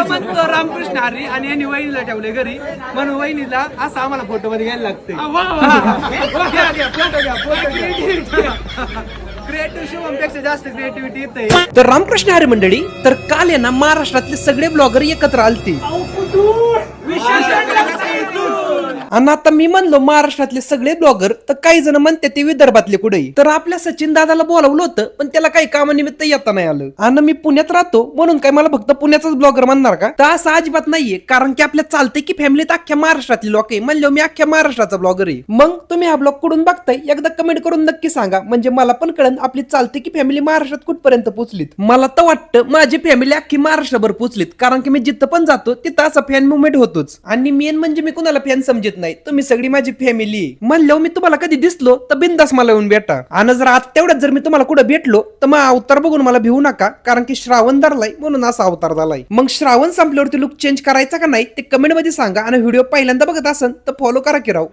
म्हणतो रामकृष्ण हरी आणि यांनी वहिनीला ठेवले घरी म्हणून वहिनीला असं आम्हाला फोटो मध्ये घ्यायला लागते. क्रिएटिव्ह शुभमपेक्षा जास्त क्रिएटिव्हिटी येते. तर रामकृष्ण हरी मंडळी, तर काल आहे ना महाराष्ट्रातले सगळे ब्लॉगर एकत्र आलते आणि आता मी म्हणलो महाराष्ट्रातले सगळे ब्लॉगर, तर काही जण म्हणते ते विदर्भातले कुठे. तर आपल्या सचिन दादाला बोलावलं होतं पण त्याला काही कामानिमित्त येता नाही आलं. आणि मी पुण्यात राहतो म्हणून काय मला फक्त पुण्याचाच ब्लॉगर म्हणणार का? तर असं अजिबात नाहीये, कारण की आपल्या चालते की फॅमिलीत अख्ख्या महाराष्ट्रातले लोक आहे. म्हणलं मी अख्ख्या महाराष्ट्राचा ब्लॉगर आहे. मग तुम्ही हा ब्लॉग कुठून बघताय एकदा कमेंट करून नक्की सांगा, म्हणजे मला पण कळन आपली चालते की फॅमिली महाराष्ट्रात कुठपर्यंत पोहोचलीत. मला तर वाटतं माझी फॅमिली अख्खी महाराष्ट्रभर पोहोचलीत, कारण की मी जिथं पण जातो तिथं असं फॅन मुवमेंट होतोच. आणि मेन म्हणजे मी कुणाला फॅन समजत नाही, तुम्ही सगळी माझी फॅमिली आहे. म्हणलं मी तुम्हाला कधी दिसलो तर बिंदास मला येऊन भेटा. आणि जर आज तेवढ्यात जर मी तुम्हाला कुठे भेटलो तर मग अवतार बघून मला भिवू नका, कारण की श्रावण धरलाय म्हणून असा अवतार झालाय. मग श्रावण संपल्यावरती लुक चेंज करायचा का नाही ते कमेंट मध्ये सांगा. आणि व्हिडिओ पहिल्यांदा बघत असेल तर फॉलो करा की राव.